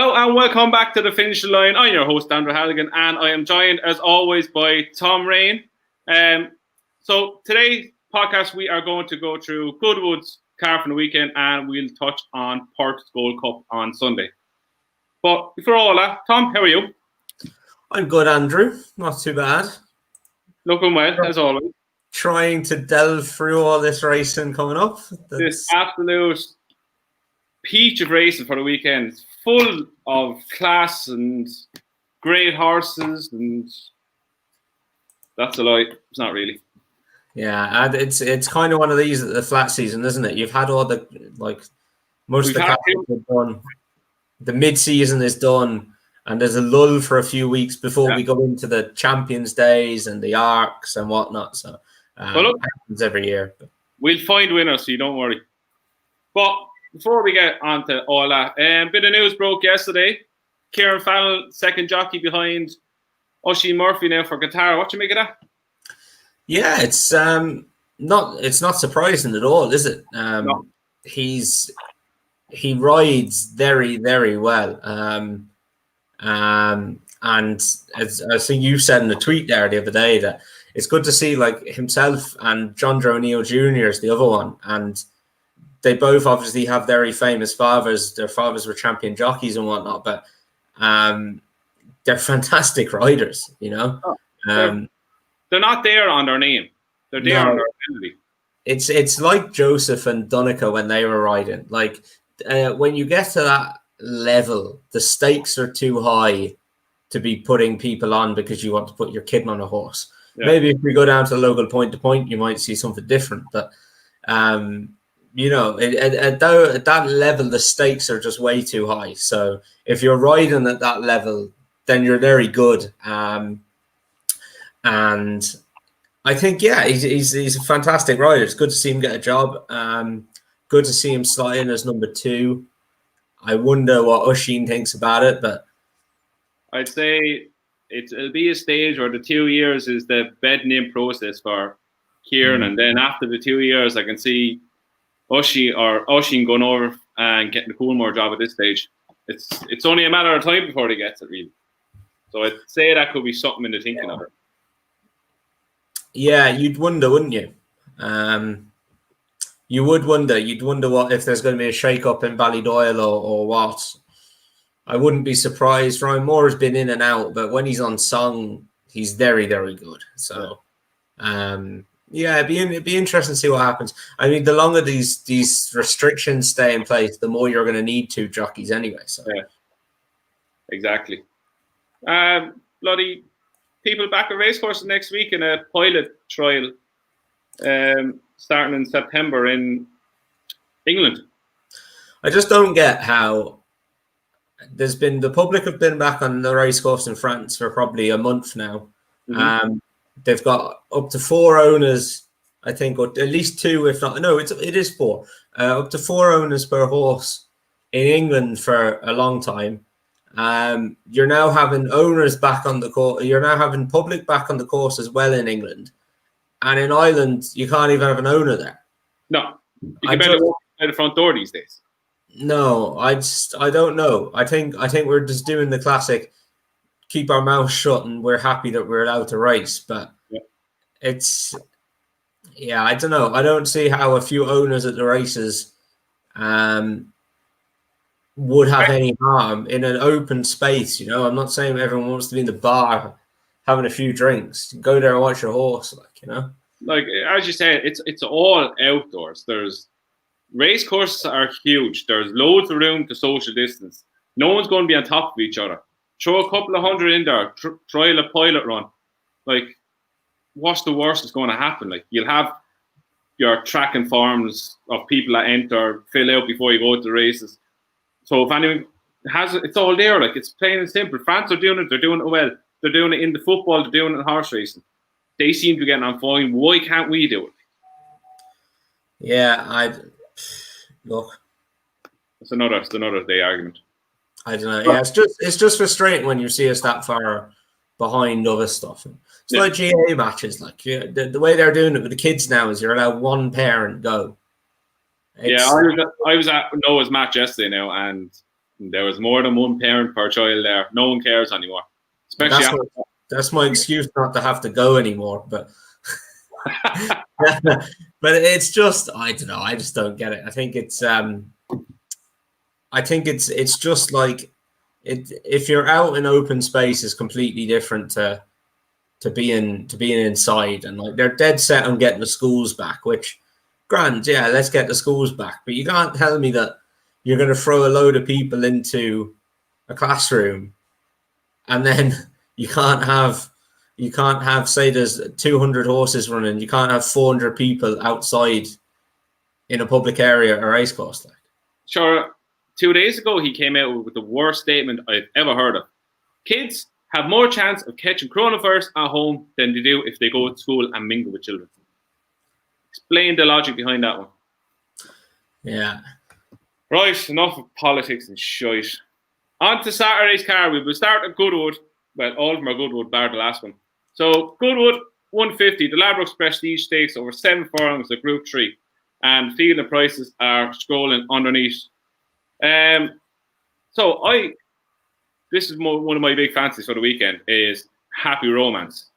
Hello and welcome back to the Finish Line. I'm your host, Andrew Halligan, and I am joined, as always, by Tom Rain. So today's podcast, we are going to go through Goodwood's car from the weekend, and we'll touch on Perth Gold Cup on Sunday. But before all that, Tom, how are you? I'm good, Andrew. Not too bad. Looking well, as always. Trying to delve through all this racing coming up. This absolute peach of racing for the weekend. It's full of class and great horses, and that's a lie. It's not really. Yeah, and it's kind of one of these at the flat season, isn't it? You've had all the most of the classes are done. The mid-season is done, and there's a lull for a few weeks before we go into the Champions Days and the Arcs and whatnot. So it happens every year. We'll find winners, so you don't worry. But before we get on to all that, bit of news broke yesterday. Kieran Fallon, second jockey behind Oisin Murphy now for Qatar. What do you make of that? Yeah, it's not surprising at all, is it? No. He rides very, very well. And as I think you said in a tweet there the other day, that it's good to see like himself and John O'Neill Jr. is the other one, and they both obviously have very famous fathers. Their fathers were champion jockeys and whatnot, but they're fantastic riders, you know. They're not there on their name. They're there on their ability. It's like Joseph and Donica when they were riding. Like when you get to that level, the stakes are too high to be putting people on because you want to put your kid on a horse. Yeah. Maybe if we go down to the local point to point, you might see something different, but you know, at that level, the stakes are just way too high. So if you're riding at that level, then you're very good. And I think, yeah, he's a fantastic rider. It's good to see him get a job. Good to see him slot in as number 2. I wonder what Oisin thinks about it, but I'd say it'll be a stage where the 2 years is the bedding in process for Kieran, and then after the 2 years, I can see Oisin going over and getting the Coolmore job at this stage. It's only a matter of time before he gets it, really. So I'd say that could be something in the thinking of it. Yeah, you'd wonder, wouldn't you? You would wonder. You'd wonder what if there's going to be a shake-up in Ballydoyle or what. I wouldn't be surprised. Ryan Moore has been in and out, but when he's on song, he's very, very good. So, yeah, it'd be interesting to see what happens. I mean, the longer these restrictions stay in place, the more you're going to need 2 jockeys anyway. So, yeah, exactly. Bloody people back at Racecourse next week in a pilot trial, starting in September in England. I just don't get how the public have been back on the Racecourse in France for probably a month now. Mm-hmm. They've got up to 4 owners, I think, or at least 2, if not. No, it is 4. Up to 4 owners per horse in England for a long time. You're now having owners back on the course. You're now having public back on the course as well in England. And in Ireland, you can't even have an owner there. No. You can barely walk out the front door these days. No, I don't know. I think we're just doing the classic keep our mouth shut and we're happy that we're allowed to race. But I don't know. I don't see how a few owners at the races would have any harm in an open space. You know, I'm not saying everyone wants to be in the bar having a few drinks. Go there and watch your horse, like, you know. Like as you said, it's all outdoors. There's race courses are huge. There's loads of room to social distance. No one's going to be on top of each other. Throw a couple of hundred in there. Trial a pilot run. Like, what's the worst that's going to happen? Like, you'll have your tracking forms of people that enter, fill out before you go to the races. So if anyone has it, it's all there. Like, it's plain and simple. France are doing it. They're doing it well. They're doing it in the football. They're doing it in horse racing. They seem to be getting on fine. Why can't we do it? Yeah, look. It's another day argument. I don't know. Yeah, it's just frustrating when you see us that far behind other stuff. It's like GA matches. Like the way they're doing it with the kids now is you're allowed 1 parent go. I was at Noah's match yesterday now, and There was more than one parent per child there. No one cares anymore. Especially that's my excuse not to have to go anymore. But but it's just, I don't know. I just don't get it. I think it's just like it. If you're out in open space, is completely different to being inside. And like they're dead set on getting the schools back, which grand, yeah, let's get the schools back. But you can't tell me that you're going to throw a load of people into a classroom and then you can't have say there's 200 horses running, you can't have 400 people outside in a public area or racecourse. Like, sure, 2 days ago he came out with the worst statement I've ever heard of. Kids have more chance of catching coronavirus at home than they do if they go to school and mingle with children. Explain the logic behind that one. Yeah. Right, enough of politics and shite. On to Saturday's car. We will start at Goodwood. Well, all of them are Goodwood, bar the last one. So, Goodwood, 150. The Ladbrokes Prestige Stakes over 7 furlongs of Group 3. And field and prices are scrolling underneath. This is one of my big fancies for the weekend is Happy Romance.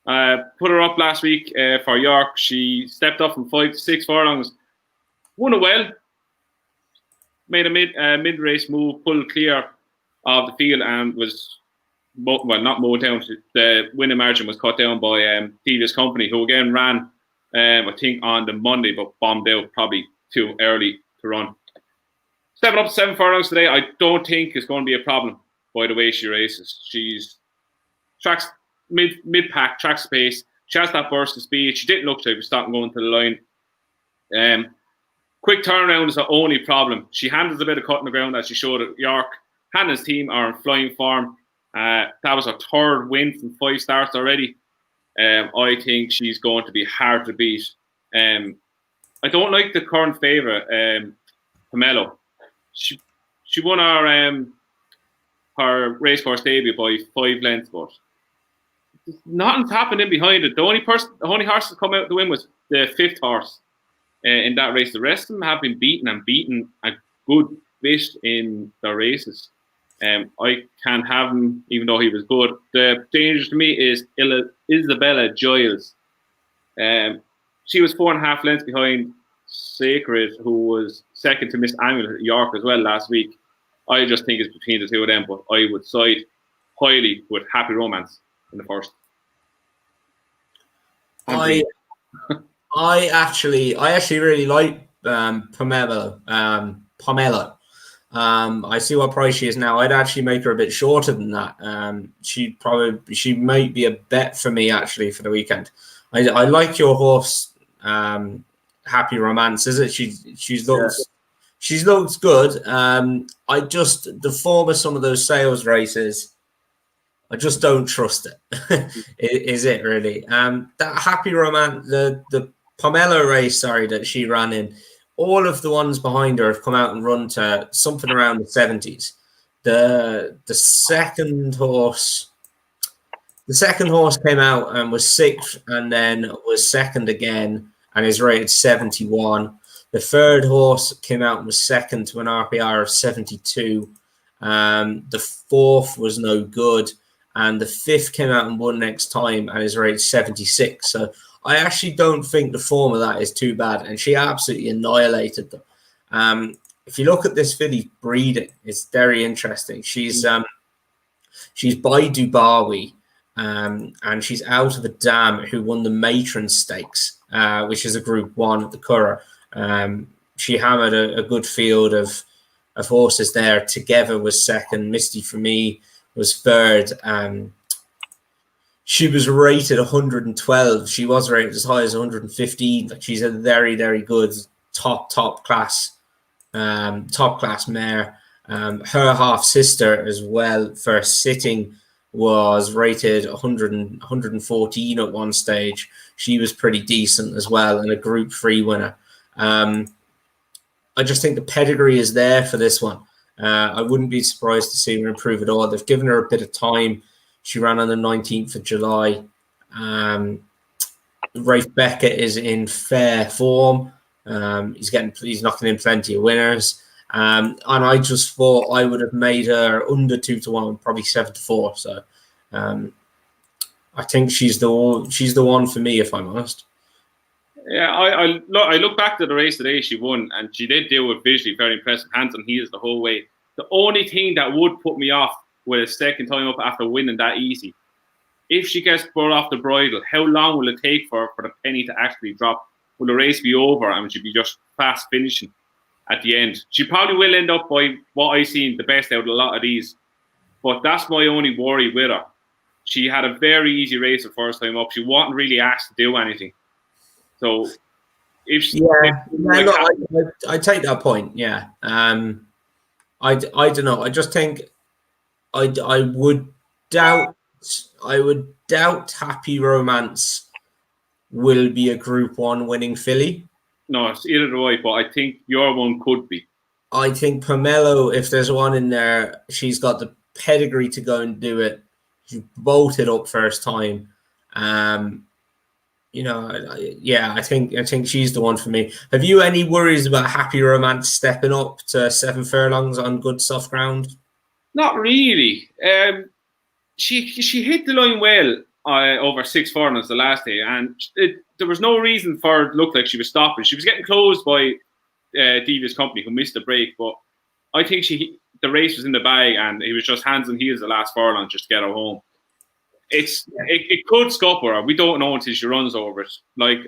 Put her up last week for York. She stepped up from 5 to 6 furlongs. Won it well. Made a mid-race move, pulled clear of the field and was, not mowed down. The winning margin was cut down by Devious Company, who again ran, I think, on the Monday, but bombed out probably too early to run. Stepping up to 7 furlongs today, I don't think it's going to be a problem by the way she races. She's tracks mid-pack, tracks pace. She has that burst of speed. She didn't look to be starting going to the line. Quick turnaround is the only problem. She handles a bit of cut in the ground as she showed at York. Hannah's team are in flying form. That was her 3rd win from 5 starts already. I think she's going to be hard to beat. I don't like the current favourite, Pomelo. She won her racecourse debut by 5 lengths, but nothing's happened in behind it. The only horse to come out to win was the 5th horse in that race. The rest of them have been beaten a good bit in their races. I can't have him, even though he was good. The danger to me is Isabella Giles. She was 4.5 lengths behind Sacred, who was second to Miss Annual at York as well last week. I just think it's between the two of them, but I would side highly with Happy Romance in the first. I actually really like Pomelo. I see what price she is now. I'd actually make her a bit shorter than that. She might be a bet for me actually for the weekend. I like your horse, Happy Romance. Is it? She looks good. The form of some of those sales races, I just don't trust it. Is it really? That Happy Romance, the Pomelo race, that she ran in, all of the ones behind her have come out and run to something around the 70s. The second horse came out and was 6th, and then was 2nd again, and is rated 71. The 3rd horse came out and was 2nd to an RPR of 72. The 4th was no good, and the 5th came out and won next time and is rated 76. So I actually don't think the form of that is too bad, and she absolutely annihilated them. If you look at this filly breeding, it's very interesting. She's by Dubawi, and she's out of a dam who won the Matron Stakes, which is a Group 1 at the Curragh. She hammered a good field of horses there. Together was 2nd. Misty for Me was 3rd. She was rated 112. She was rated as high as 115. Like, she's a very, very good top class mare. Her half sister as well, first sitting, was rated 114 at one stage. She was pretty decent as well, and a Group 3 winner. I just think the pedigree is there for this one. I wouldn't be surprised to see her improve at all. They've given her a bit of time. She ran on the 19th of July. Rafe Beckett is in fair form. He's knocking in plenty of winners. And I just thought I would have made her under 2-1, probably 7-4. So I think she's the one for me, if I'm honest. Yeah, I look back to the race today. She won, and she did do it visually very impressive, hands on heels the whole way. The only thing that would put me off with a second time up after winning that easy, if she gets brought off the bridle, how long will it take for the penny to actually drop? Will the race be over and will she be just fast finishing at the end? She probably will end up, by what I've seen, the best out of a lot of these. But that's my only worry with her. She had a very easy race the first time up. She wasn't really asked to do anything. So if she, I take that point. Yeah, I don't know. I just think I would doubt Happy Romance will be a Group 1 winning filly. No, it's either the way, but I think your one could be. I think Pomelo, if there's one in there, she's got the pedigree to go and do it. She bolted up first time. I think she's the one for me. Have you any worries about Happy Romance stepping up to 7 furlongs on good soft ground? Not really. She hit the line well over 6 furlongs the last day, and there was no reason for it to look like she was stopping. She was getting closed by Devious Company, who missed the break, but I think the race was in the bag, and it was just hands and heels the last furlong just to get her home. It could scupper her. We don't know until she runs over it. Like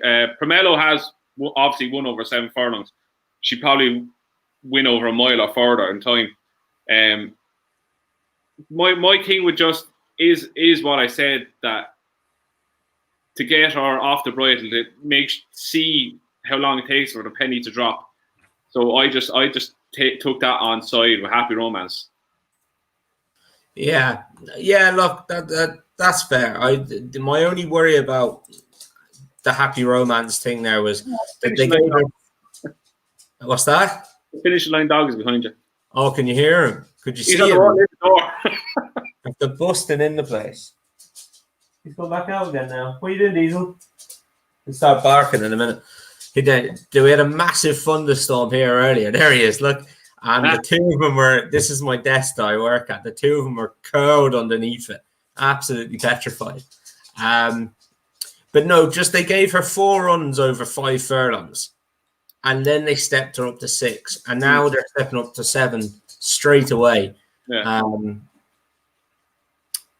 Pomelo has obviously won over 7 furlongs. She probably win over a mile or further in time. My thing with just is what I said, that to get her off the bridle, to see how long it takes for the penny to drop. So I just took that on side with Happy Romance. Yeah. Look, that's fair. My only worry about the Happy Romance thing there was that they gave her. What's that? The finish line dog is behind you. Oh, can you hear him? Could you see him? The door. They're busting in the place. He's going back out again now. What are you doing, Diesel? He'll start barking in a minute. We had a massive thunderstorm here earlier. There he is. Look. And the two of them were, this is my desk that I work at, the two of them were curled underneath it. Absolutely petrified. But no, just they gave her 4 runs over 5 furlongs. And then they stepped her up to 6. And now they're stepping up to 7 straight away. Yeah.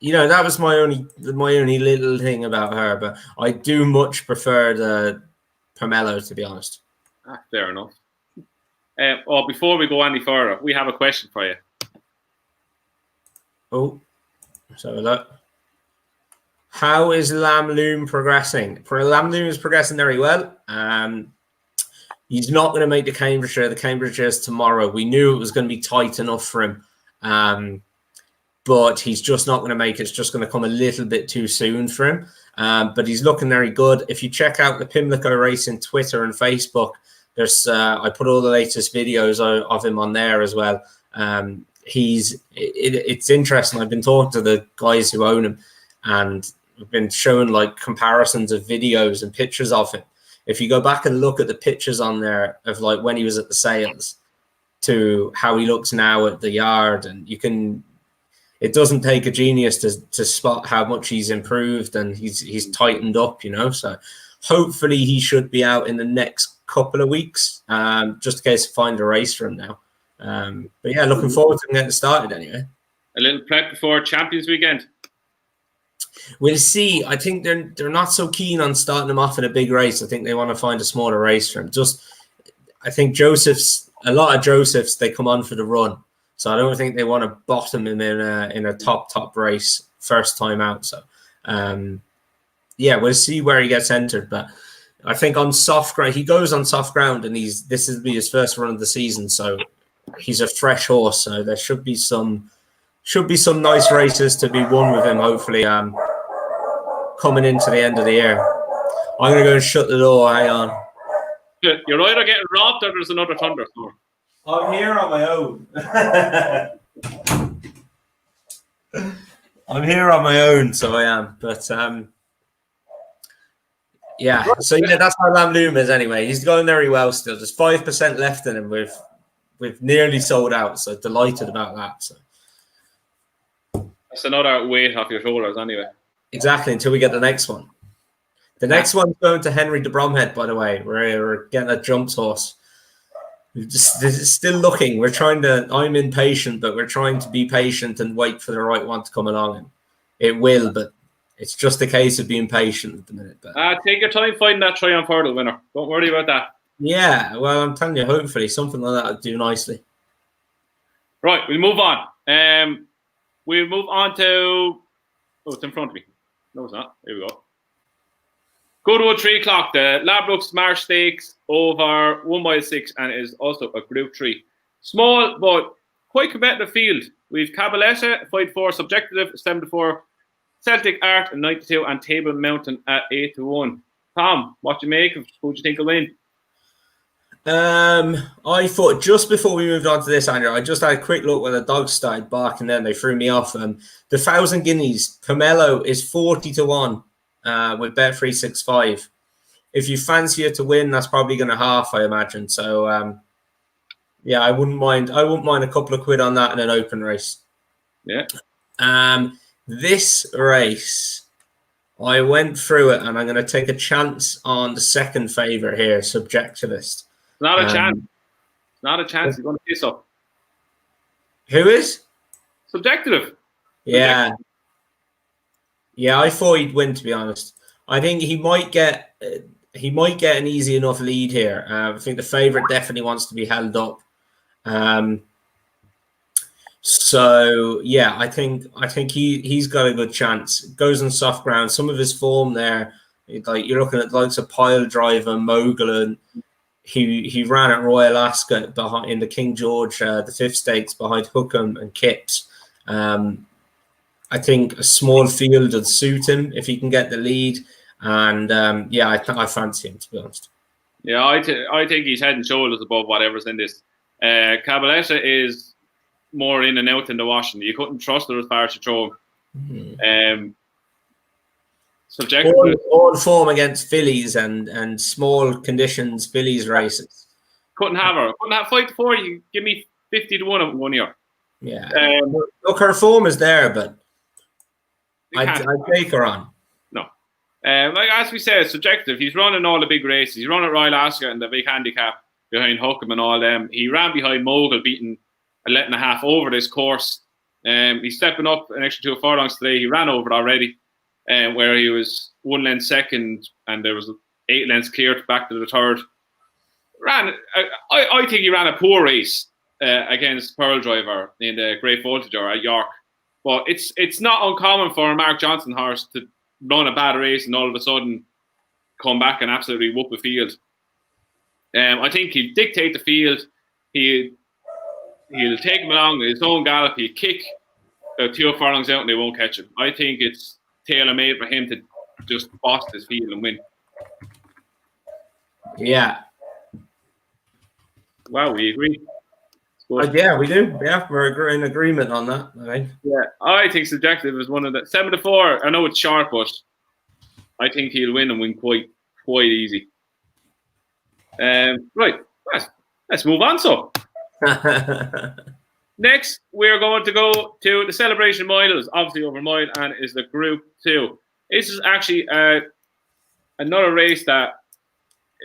That was my only little thing about her. But I do much prefer the Pomelo, to be honest. Fair enough. Before we go any further, we have a question for you. Oh, so look. How is Lamloom progressing? Lamloom is progressing very well. He's not going to make the Cambridgeshire. The Cambridgeshire is tomorrow. We knew it was going to be tight enough for him, but he's just not going to make it. It's just going to come a little bit too soon for him. But he's looking very good. If you check out the Pimlico race on Twitter and Facebook, I put all the latest videos of him on there as well. It's interesting. I've been talking to the guys who own him, and we've been showing like comparisons of videos and pictures of him. If you go back and look at the pictures on there of like when he was at the sales to how he looks now at the yard, and it doesn't take a genius to spot how much he's improved and he's tightened up, so hopefully he should be out in the next couple of weeks, just in case I find a race for him now. But yeah, looking forward to getting started anyway. A little prep before Champions Weekend. We'll see. I think they're not so keen on starting him off in a big race. I think they want to find a smaller race for him. I think a lot of Josephs, they come on for the run. So I don't think they want to bottom him in a top race first time out. So we'll see where he gets entered. But I think on soft ground, he goes on soft ground, and this will be his first run of the season. So he's a fresh horse. So there should be some nice races to be won with him, hopefully, coming into the end of the year. I'm going to go and shut the door. Hang on. You're either getting robbed or there's another thunderstorm. I'm here on my own. I'm here on my own, so I am. But so that's how Lamloom is anyway. He's going very well still. There's 5% left in him with we've nearly sold out, so delighted about that. So that's another weight off your shoulders, anyway. Exactly, until we get the next one. The next one's going to Henry de Bromhead, by the way. We're getting a jumps horse. This still looking. I'm impatient, but we're trying to be patient and wait for the right one to come along. And it will, but it's just a case of being patient at the minute. But take your time finding that Triumph Hurdle winner. Don't worry about that. Yeah, well, I'm telling you, hopefully something like that will do nicely. Right, we'll move on. We'll move on to... Oh, it's in front of me. No, it's not. Here we go. Goodwood 3 o'clock. The Lamloom March Stakes over 1 mile 6 and is also a Group 3. Small but quite competitive field. We've Cabaletta, 5-4, Subjectivist, 7-4, Celtic Art, 92, and Table Mountain at 8-1. Tom, what do you make of? Who do you think will win? I thought just before we moved on to this, Andrew, I just had a quick look when the dogs started barking, then they threw me off. The 1,000 guineas, Pomelo is 40-1 with Bet365. If you fancy it to win, that's probably going to half, I imagine. So, yeah, I wouldn't mind a couple of quid on that in an open race. Yeah. This race, I went through it, and I'm going to take a chance on the second favourite here, Subjectivist. Not a chance. Not a chance. He's going to piss up. Who is? Subjective. Yeah. Yeah, I thought he'd win, to be honest. I think he might get an easy enough lead here. I think the favourite definitely wants to be held up. So yeah, I think he's got a good chance. Goes on soft ground. Some of his form there, like you're looking at the likes of Pile Driver, Mogul, and he ran at Royal Ascot behind in the King George, the 5th Stakes behind Hookham and Kipps. I think a small field would suit him if he can get the lead, and yeah, I fancy him, to be honest. Yeah, I think he's head and shoulders above whatever's in this. Cabaletta is more in and out in the washing. You couldn't trust her as far as you throw him. Subjective. All form against fillies and small conditions fillies races. Couldn't have her. Couldn't have 5-4. You give me 50-1 of 1 year. Yeah. Look, her form is there, but I'd take her on. No. Like as we said, Subjective. He's running all the big races. He's running Royal Ascot and the big handicap behind Hookham and all them. He ran behind Mogul, beating a length and a half over this course. He's stepping up an extra 2 furlongs today. He ran over it already, where he was 1 length second, and there was 8 lengths cleared back to the third. I think he ran a poor race against Pearl Driver in the Great Voltage at York. But it's not uncommon for a Mark Johnson horse to run a bad race and all of a sudden come back and absolutely whoop a field. I think he'll dictate the field. He'll take him along his own gallop. He'll kick 2 furlongs out and they won't catch him. I think it's tailor-made for him to just boss this field and win. Yeah. Wow, we agree. Yeah, we do. Yeah, we're in agreement on that. I think. Yeah, I think Subjective is one of the 7-4. I know it's sharp, but I think he'll win and win quite easy. Right, let's move on. So next, we're going to go to the Celebration Mile. It's obviously over a mile and is the Group 2. This is actually another race that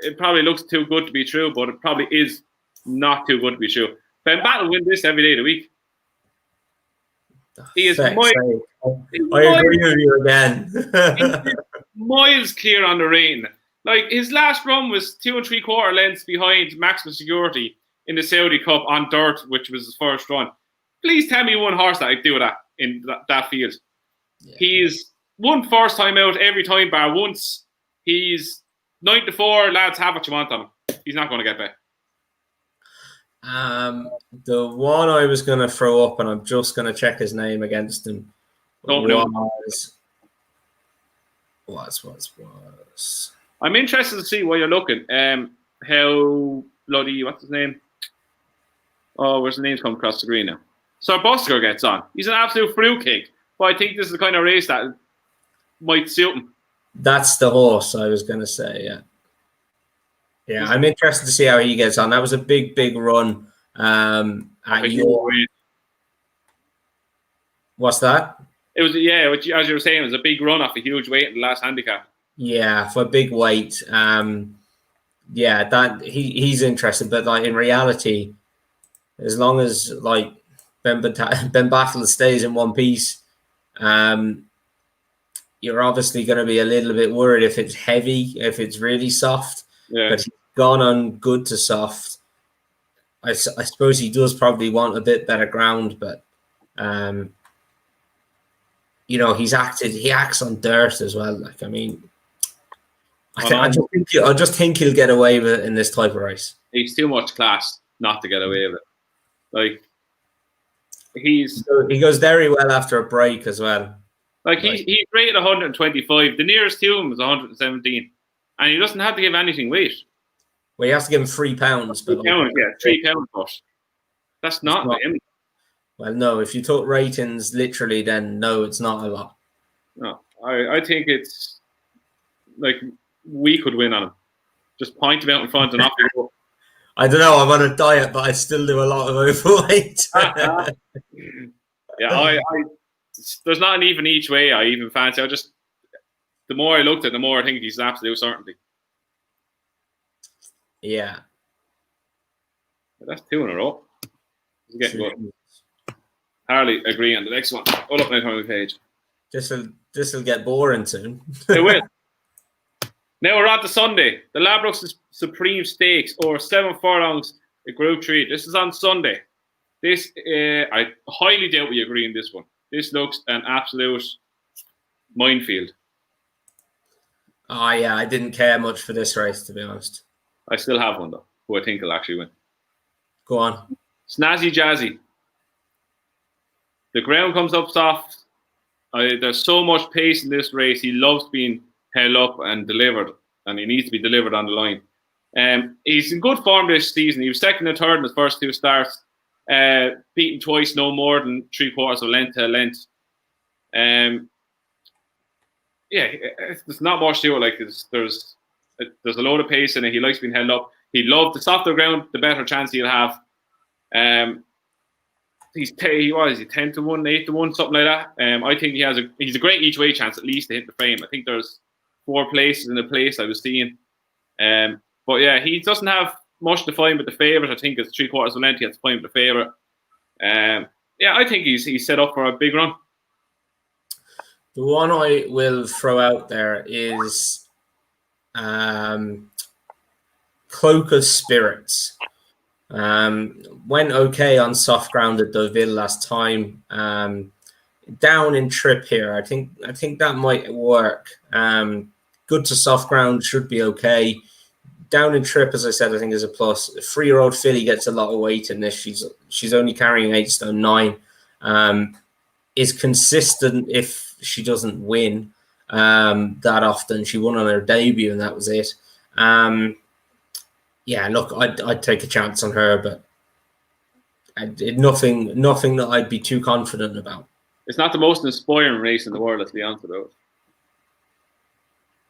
it probably looks too good to be true, but it probably is not too good to be true. Ben Battle win this every day of the week. He is I agree with you again. Miles clear on the rain. Like his last run was 2 3/4 lengths behind Maximum Security in the Saudi Cup on dirt, which was his first run. Please tell me one horse that I do that in that field. Yeah. He's won first time out every time bar once. He's 9-4. Lads, have what you want on him. He's not going to get back. The one I was going to throw up, and I'm just going to check his name against him. Was. I'm interested to see what you're looking. How bloody, what's his name? Oh, where's the names come across the screen now? Sir Busker gets on. He's an absolute fruitcake. But I think this is the kind of race that might suit him. That's the horse I was going to say, yeah. Yeah, I'm interested to see how he gets on. That was a big run At your, what's that? It was, yeah, which, as you were saying, it was a big run off a huge weight in the last handicap. Yeah, for big weight. Yeah, that he's interested, but like in reality, as long as like Ben Battle stays in one piece, you're obviously going to be a little bit worried if it's heavy, if it's really soft. Yeah. But he's gone on good to soft. I suppose he does probably want a bit better ground, but you know, he acts on dirt as well. Like, I mean, I just think he'll get away with it in this type of race. He's too much class not to get away with it. Like, he goes very well after a break as well. Like, he's rated 125. The nearest to him was 117, and he doesn't have to give anything weight. Well, you have to give him £3. But £3, but that's not him. Well, no, if you took ratings literally, then no, it's not a lot. No, I think it's like we could win on him. Just point him out in front and off you go. I don't know. I'm on a diet, but I still do a lot of overweight. Yeah, there's not an even each way I even fancy. The more I looked at it, the more I think he's an absolute certainty. Yeah. That's 2 in a row. It's getting good. Hardly agree on the next one. Hold up now on the page. This'll get boring soon. It will. Now we're on to Sunday. The Ladbrokes Supreme Stakes, or 7 furlongs at Group 3. This is on Sunday. This, I highly doubt we agree on this one. This looks an absolute minefield. Oh, yeah, I didn't care much for this race, to be honest. I still have one, though, who I think will actually win. Go on. Snazzy Jazzy. The ground comes up soft. There's so much pace in this race. He loves being held up and delivered, and he needs to be delivered on the line. He's in good form this season. He was second and third in his first 2 starts, beaten twice, no more than 3/4 of a length to a length. Yeah, there's not much to it. Like, there's a load of pace in it. He likes being held up. He'd love the softer ground, the better chance he'll have. He's 10 to 1, 8 to 1, something like that. I think he's a great each way chance at least to hit the frame. I think there's 4 places in the place I was seeing. But yeah, he doesn't have much to find with the favourite. I think it's 3/4 of a length he has to find with the favourite. Yeah, I think he's set up for a big run. The one I will throw out there is Cloak of Spirits. Went okay on soft ground at Deauville last time. Down in trip here. I think that might work. Good to soft ground, should be okay. Down in trip, as I said, I think is a plus. A 3-year-old filly gets a lot of weight in this. She's only carrying 8 stone 9. Is consistent if she doesn't win that often. She won on her debut, and that was it. Yeah, look, I'd take a chance on her, but nothing that I'd be too confident about. It's not the most inspiring race in the world, let's be honest about it.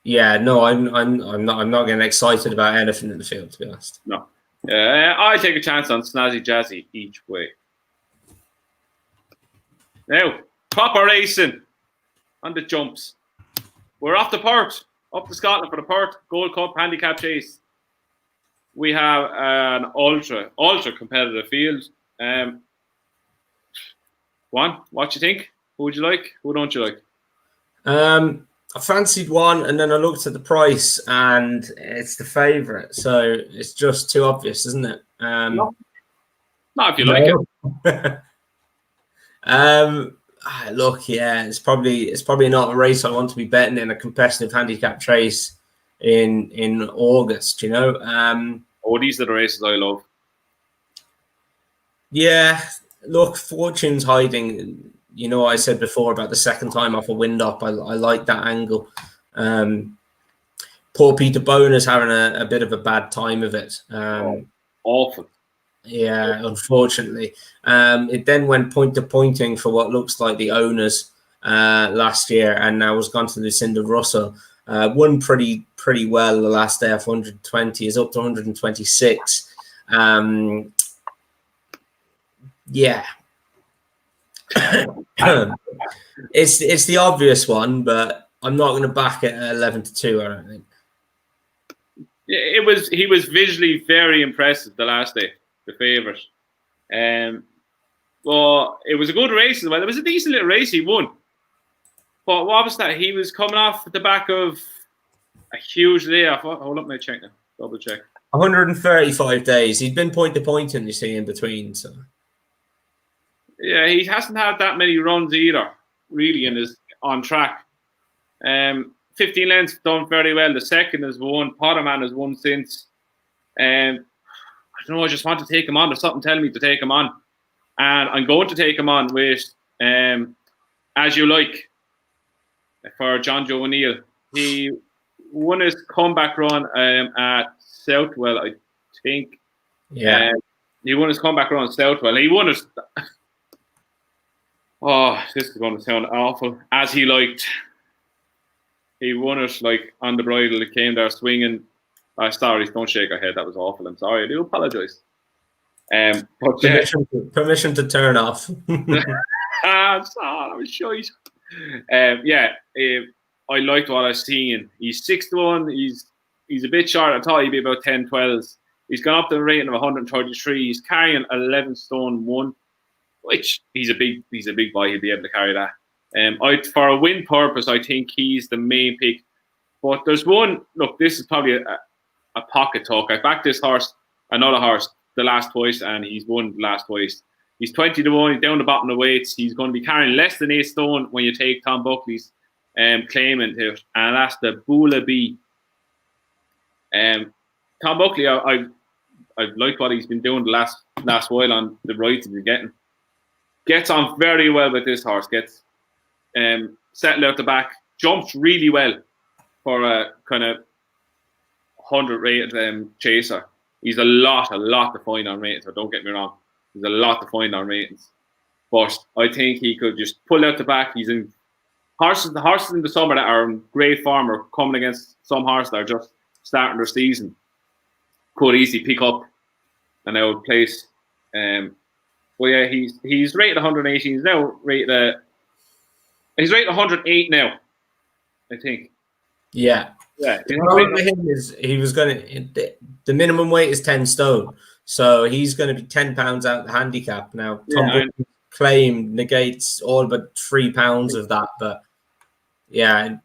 Yeah, no, I'm not getting excited about anything in the field, to be honest. No, I take a chance on Snazzy Jazzy each way. Now, proper racing on the jumps. We're off to Perth, up to Scotland for the Perth Gold Cup handicap chase. We have an ultra competitive field. Juan, what you think? Who would you like? Who don't you like? I fancied one, and then I looked at the price, and it's the favourite. So it's just too obvious, isn't it? Not if you like it. Look, yeah, it's probably not a race I want to be betting in a competitive handicap race in August, you know. These are the races I love. Yeah, look, fortune's hiding. You know, I said before about the second time off a wind up. I like that angle. Poor Peter Boner's having a bit of a bad time of it. Awful. Yeah, unfortunately. It then went point to pointing for what looks like the owners last year, and now has gone to Lucinda Russell. Won pretty well the last day off 120, is up to 126. Yeah. It's the obvious one, but I'm not going to back it at 11-2. I don't think. He was visually very impressive the last day, the favourite. Well, it was a good race as well. It was a decent little race. He won. But what was that? He was coming off the back of a huge layoff. Hold up, my check now. Double check. 135 days. He'd been point to point, and you see in between. So yeah, he hasn't had that many runs either. Really, in his on track. 15 lengths done very well. The second has won. Potterman has won since. I don't know. I just want to take him on. There's something telling me to take him on, and I'm going to take him on with As You Like for John Joe O'Neill. He won his comeback run at Southwell, I think. Yeah, he won his comeback run at Southwell. He won his. Oh, this is going to sound awful. As He Liked. He won it like on the bridle. He came there swinging. Sorry, don't shake your head. That was awful. I'm sorry. I do apologise. But permission to turn off. I'm sorry. I was shite. I liked what I was seeing. He's 6-1. He's a bit short. I thought he'd be about 10-12s. He's gone up to a rating of 133. He's carrying 11 stone 1, which he's a big boy. He'll be able to carry that. For a win purpose, I think he's the main pick. But there's one. Look, this is probably a pocket talk. I backed this horse, another horse, the last twice, and he's won the last twice. He's 20-1. He's down the bottom of the weights. He's going to be carrying less than 8 stone when you take Tom Buckley's claimant here, and that's the Bula B. Tom Buckley, I've liked what he's been doing the last while on the rides he's been getting. Gets on very well with this horse. Gets settled out the back. Jumps really well for a kind of 100 rated chaser. He's a lot to find on ratings. So don't get me wrong. There's a lot to find on ratings. But I think he could just pull out the back. He's in horses. The horses in the summer that are in great form are coming against some horses that are just starting their season. Could easily pick up an out place. Well, yeah, he's rated 118. He's now rated. He's rated 108 now, I think. Yeah. Yeah. The problem with him is he was going to. The minimum weight is 10 stone, so he's going to be 10 pounds out the handicap now. Tom Buckley's claim negates all but 3 pounds of that, but yeah,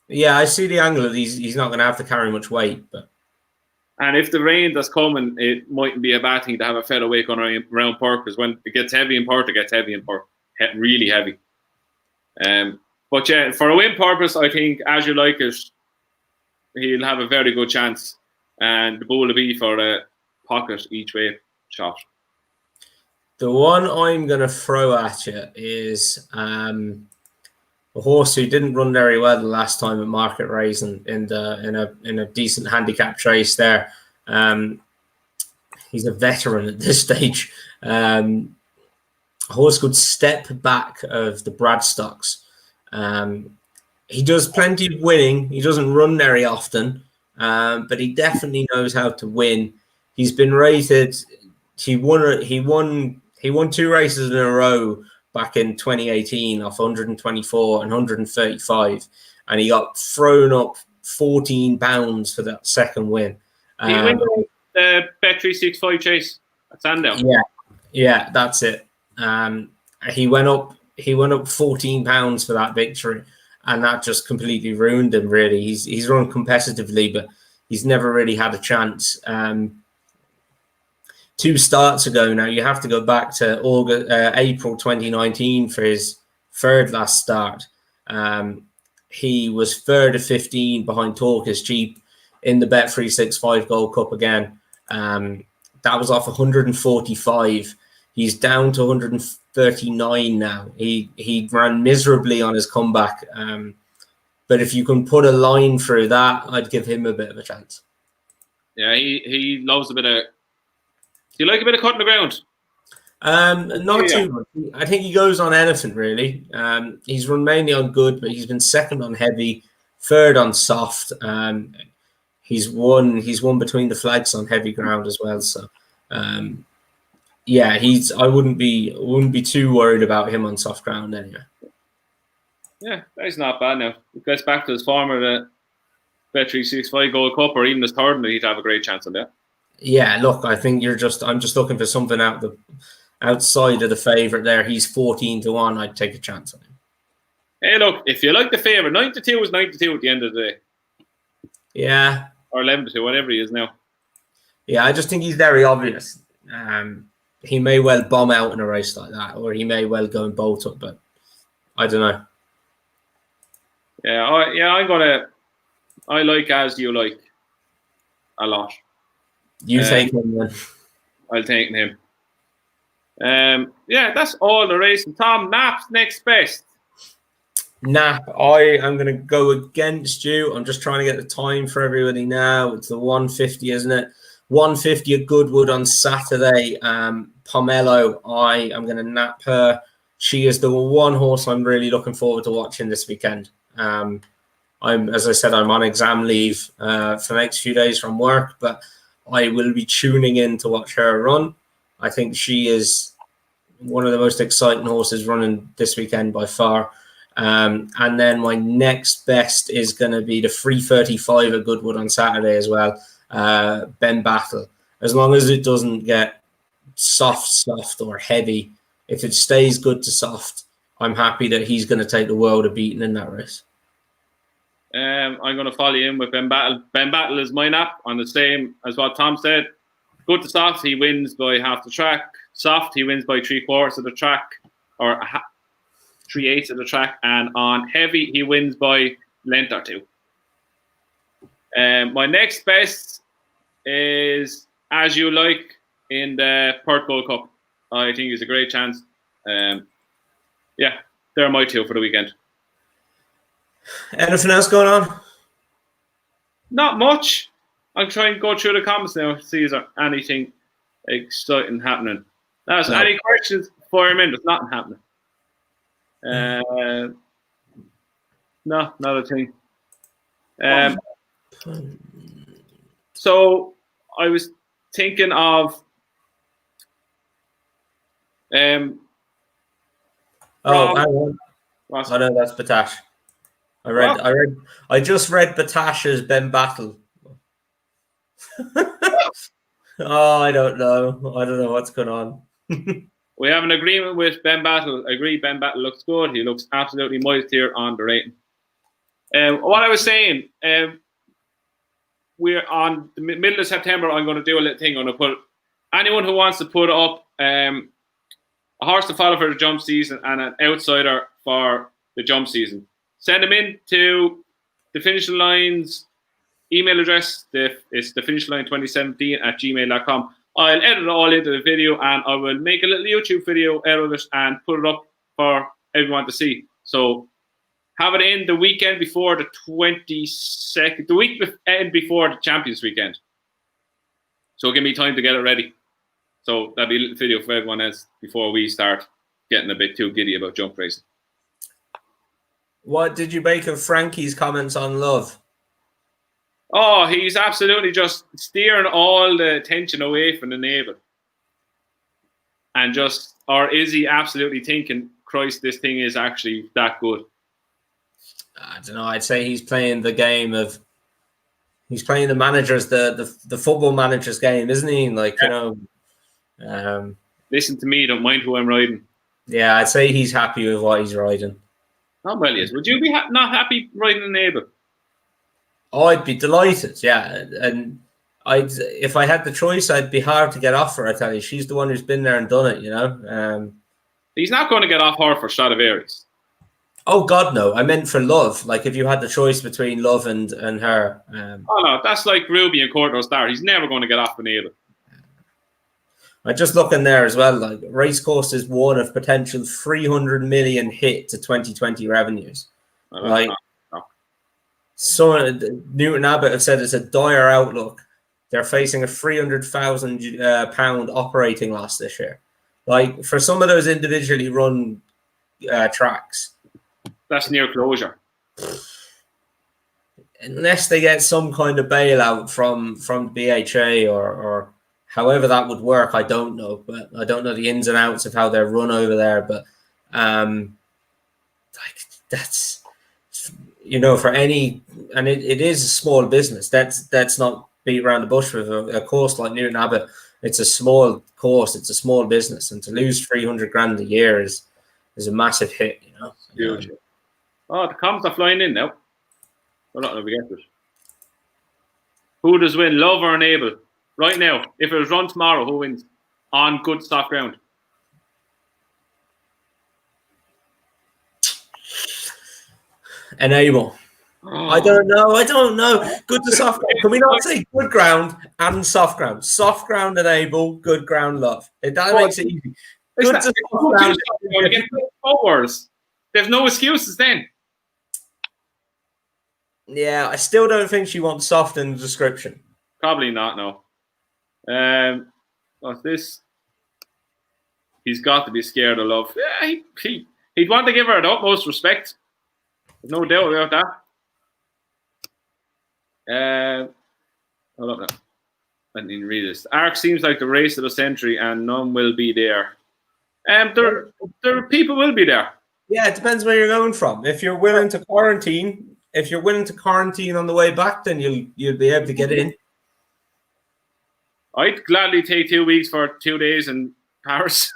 I see the angle of he's not going to have to carry much weight, but. And if the rain that's coming, it mightn't be a bad thing to have a featherweight going around Perth, because when it gets heavy in Perth, it gets heavy in Perth, really heavy. But yeah, for a win purpose, I think As You Like It, he'll have a very good chance. And the bull will be for a pocket each way shot. The one I'm going to throw at you is a horse who didn't run very well the last time at Market Racing in a decent handicap race there. He's a veteran at this stage. A horse called Step Back of the Bradstocks. He does plenty of winning. He doesn't run very often, but he definitely knows how to win. He's been rated. He won 2 races in a row back in 2018 off 124 and 135, and he got thrown up 14 pounds for that second win. He went the Bet365 chase at Standout. Yeah, that's it. He went up 14 pounds for that victory, and that just completely ruined him. Really, he's run competitively, but he's never really had a chance. 2 starts ago now, you have to go back to April 2019 for his third last start. He was third of 15 behind Talk Is Cheap in the Bet365 Gold Cup again. That was off 145. He's down to 139 now. He ran miserably on his comeback. But if you can put a line through that, I'd give him a bit of a chance. Yeah, he loves a bit of. Do you like a bit of cutting the ground? Not too much. I think he goes on anything really. He's run mainly on good, but he's been second on heavy, third on soft. He's won between the flags on heavy ground as well. So Yeah, I wouldn't be too worried about him on soft ground anyway. Yeah, that's not bad now. He gets back to his former Bet365 Gold Cup or even his third, and he'd have a great chance on that. Yeah, look, I think I'm just looking for something outside of the favourite there. He's 14-1. I'd take a chance on him. Hey, look, if you like the favourite, 9-2 is 9-2 at the end of the day. Yeah. Or 11-2, whatever he is now. Yeah, I just think he's very obvious. He may well bomb out in a race like that, or he may well go and bolt up, but I don't know. Yeah, I like As You Like a lot. You take him then. I'll take him. Yeah, that's all the racing. Tom, Nap's next best. Nap, I am going to go against you. I'm just trying to get the time for everybody now. It's the 150, isn't it? 150 at Goodwood on Saturday. Pomelo, I am going to nap her. She is the one horse I'm really looking forward to watching this weekend. As I said, I'm on exam leave for the next few days from work, but I will be tuning in to watch her run. I think she is one of the most exciting horses running this weekend by far. And then my next best is going to be the 3:35 at Goodwood on Saturday as well. Ben Battle. As long as it doesn't get soft or heavy, if it stays good to soft, I'm happy that he's going to take the world of beating in that race. I'm going to follow you in with Ben Battle. Ben Battle is my nap on the same as what Tom said. Good to soft, he wins by half the track. Soft, he wins by 3/4 of the track, or 3/8 of the track. And on heavy, he wins by length or two. My next best is As You Like in the Perth Gold Cup. I think he's a great chance. Yeah, they're my two for the weekend. Anything else going on? Not much. I'm trying to go through the comments now to see is there anything exciting happening. Now, no. Any questions for him in? There's nothing happening. No, not a thing. So I was thinking of hang on. I know that's Batash. I just read Batash's Ben Battle. Oh, I don't know what's going on. We have an agreement with Ben Battle. I agree, Ben Battle looks good. He looks absolutely moist here on the rating. What I was saying, we're on the middle of September. I'm going to do a little thing. I'm going to put anyone who wants to put up a horse to follow for the jump season and an outsider for the jump season. Send them in to the Finishing Line's email address. It's thefinishline2017@gmail.com. I'll edit it all into the video and I will make a little YouTube video out of it and put it up for everyone to see. So have it in the weekend before the 22nd, the weekend before the Champions weekend. So give me time to get it ready. So that'll be a little video for everyone else before we start getting a bit too giddy about jump racing. What did you make of Frankie's comments on Love? Oh, he's absolutely just steering all the attention away from the navel. And or is he absolutely thinking, Christ, this thing is actually that good? I don't know. I'd say he's playing the game of, he's playing the manager's, the football manager's game, isn't he? Like, yeah. Listen to me, don't mind who I'm riding. Yeah, I'd say he's happy with what he's riding. Not well, yes. Would you be not happy riding the navel? Oh, I'd be delighted, yeah. And if I had the choice, I'd be hard to get off her, I tell you. She's the one who's been there and done it, you know. He's not going to get off her for Stradivarius. Oh, God, no. I meant for Love. Like, if you had the choice between Love and her. Oh, no. That's like Ruby and Cordo Star. He's never going to get off the navel. I just look in there as well. Like, Racecourse is one of potential 300 million hit to 2020 revenues. Like, so Newton Abbott have said it's a dire outlook. They're facing a £300,000 operating loss this year. Like, for some of those individually run tracks, that's near closure. Unless they get some kind of bailout from BHA or However that would work, I don't know. But I don't know the ins and outs of how they're run over there. But that's, for any, and it is a small business. That's not beat around the bush with a course like Newton Abbot. It's a small course. It's a small business, and to lose 300 grand a year is a massive hit. Huge. The comments are flying in now. We're not going to get it. Who does win, Love or Enable? Right now, if it was run tomorrow, who wins on good soft ground? Enable. I don't know. Good to soft ground. Can we not say good ground and soft ground? Soft ground, Enable. Good ground, Love. That makes it easy. Good to soft ground. Forwards. There's no excuses then. Yeah, I still don't think she wants soft in the description. Probably not, no. What's this? He's got to be scared of Love. Yeah, he'd want to give her the utmost respect. There's no doubt about that. Hold up now. I didn't read this. Arc seems like the race of the century, and none will be there. There people will be there. Yeah, it depends where you're going from. If you're willing to quarantine on the way back, then you'll be able to get in. I'd gladly take 2 weeks for 2 days in Paris.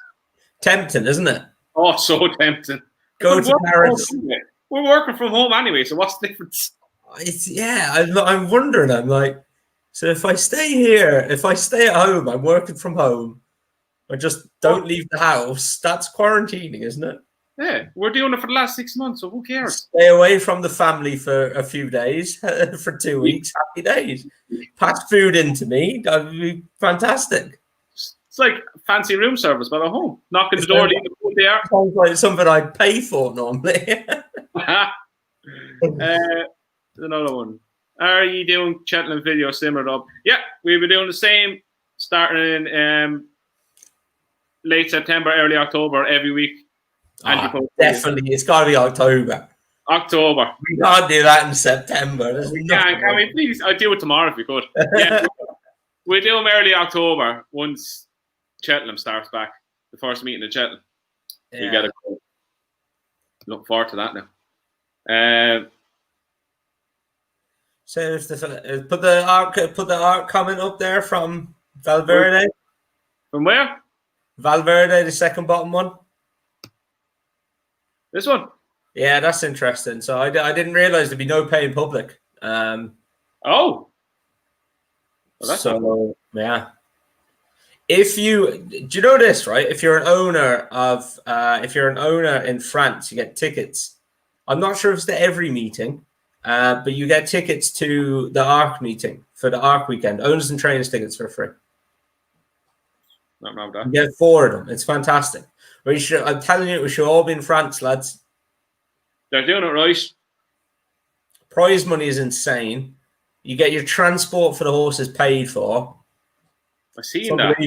Tempting, isn't it? Oh, so tempting. Go to Paris. We're working from home anyway, so what's the difference? I'm wondering. I'm like, so if I stay here, if I stay at home, I'm working from home. I just don't leave the house. That's quarantining, isn't it? Yeah, we're doing it for the last 6 months, so who cares? Stay away from the family for a few days, for 2 weeks. Happy days. Pack food into me. That would be fantastic. It's like fancy room service, but at home. Knocking the door, leaving the food there. Sounds like something I'd pay for normally. Another one. Are you doing Cheltenham video similar to? Yeah, we'll be doing the same starting in late September, early October every week. Definitely, it's got to be October. We can't do that in September. Can we please? I'd do it tomorrow if we could. Yeah, we'll do them early October once Cheltenham starts back. The first meeting in Cheltenham. Yeah. We get a call. Look forward to that now. So put the art comment up there from Valverde. From where? Valverde, the second bottom one. This one? Yeah, that's interesting. So I didn't realize there'd be no pay in public. Well, yeah. Do you know this, right? If you're an owner in France, you get tickets. I'm not sure if it's to every meeting, but you get tickets to the ARC meeting for the ARC weekend. Owners and trainers tickets for free. Not wrong with that. You get 4 of them. It's fantastic. I'm telling you, we should all be in France, lads. They're doing it right. Prize money is insane. You get your transport for the horses paid for. I seen that.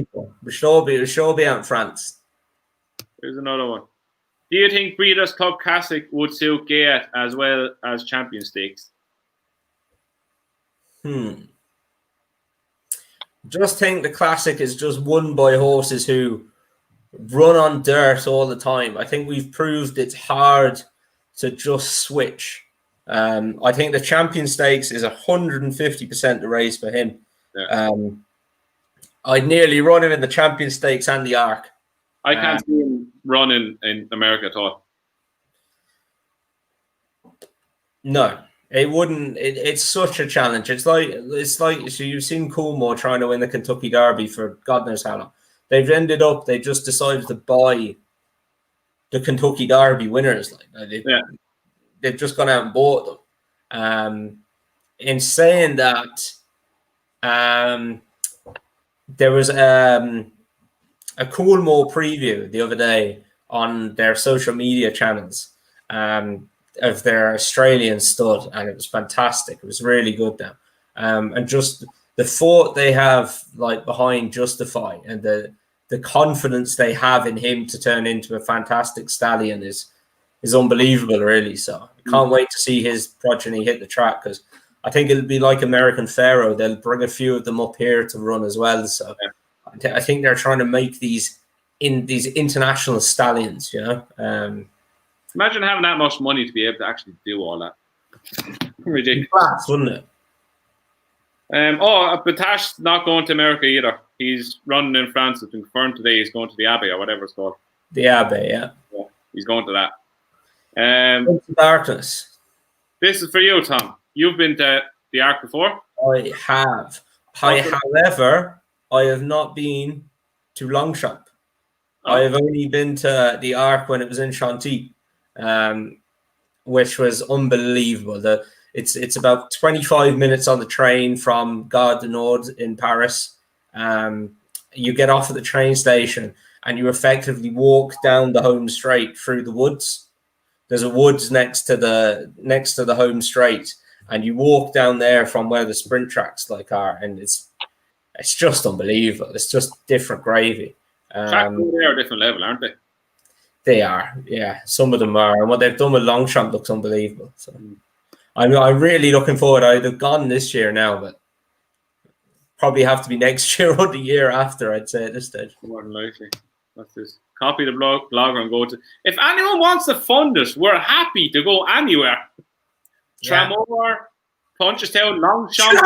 We should all be out in France. Here's another one. Do you think Breeders' Cup Classic would suit Gate as well as Champion Stakes? Just think the Classic is just won by horses who run on dirt all the time. I think we've proved it's hard to just switch. I think the Champion Stakes is 150% the race for him. Yeah. I'd nearly run him in the Champion Stakes and the ARC. I can't see him running in America at all. No, it wouldn't. It's such a challenge. It's like so you've seen Coolmore trying to win the Kentucky Derby for God knows how long. They've just decided to buy the Kentucky Derby winners. They've just gone out and bought them. In saying that, there was a Coolmore preview the other day on their social media channels of their Australian stud, and it was fantastic. It was really good now. And just the thought they have behind Justify and the confidence they have in him to turn into a fantastic stallion is unbelievable, really. So I can't wait to see his progeny hit the track, because I think it'll be like American Pharaoh. They'll bring a few of them up here to run as well. So I think they're trying to make these international stallions. Imagine having that much money to be able to actually do all that. Ridiculous, class, wouldn't it? Batash's not going to America either. He's running in France. It's been confirmed today. He's going to the Abbey or whatever it's called. The Abbey, yeah. He's going to that. Darkness. This is for you, Tom. You've been to the Arc before? I have. However, I have not been to Longchamp. I have only been to the Arc when it was in Chantilly, which was unbelievable. It's about 25 minutes on the train from Gare du Nord in Paris. You get off at the train station and you effectively walk down the home straight through the woods. There's a woods next to the home straight, and you walk down there from where the sprint tracks are, and it's just unbelievable. It's just different gravy. Tracks are a different level, aren't they? They are, yeah. Some of them are, and what they've done with Longchamp looks unbelievable. So I'm really looking forward. I'd have gone this year now, but probably have to be next year or the year after, I'd say, at this stage. More than likely. That's this. Copy the blogger and go to. If anyone wants to fund us, we're happy to go anywhere. Tramore, Punchestown, Longchamp.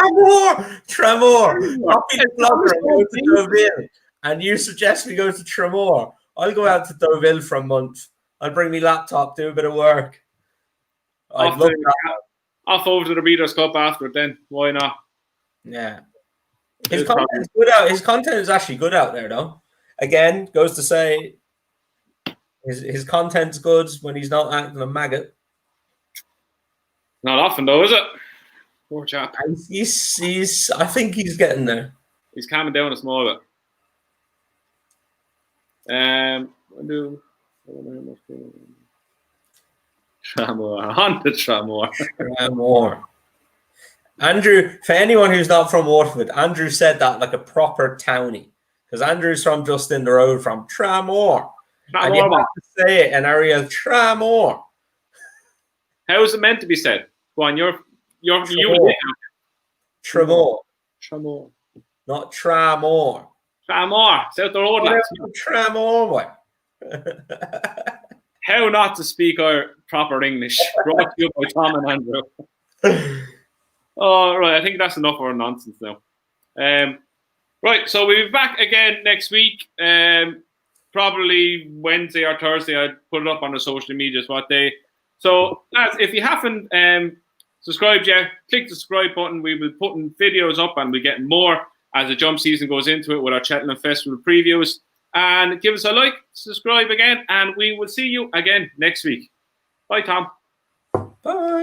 Tramore. Copy the blogger and go to Deauville. And you suggest we go to Tramore. I'll go out to Deauville for a month. I'll bring my laptop, do a bit of work. Off over to the Breeders' Cup after it then. Why not? Yeah. His content's good out. His content is actually good out there, though. Again, goes to say his content's good when he's not acting a maggot. Not often, though, is it? Poor chap. He's I think he's getting there. He's calming down a small bit. Tramore. On to Tramore. Tramore. Andrew, for anyone who's not from Waterford, Andrew said that like a proper townie. Because Andrew's from just in the road from Tramore. And you have to say it in Ariel, Tramore. How is it meant to be said? Go on, you. Tramore. Tramore. Not Tramore. Tramore. South the road, lads. Tramore, boy. How not to speak our proper English. Brought to you by Tom and Andrew. Oh, right. I think that's enough of our nonsense now. Right, so we'll be back again next week. Probably Wednesday or Thursday. I'd put it up on the social medias what day. So, lads, if you haven't subscribed yet, click the subscribe button. We will be putting videos up and we'll get more as the jump season goes into it with our Cheltenham Festival previews. And give us a like, subscribe again, and we will see you again next week. Bye, Tom. Bye.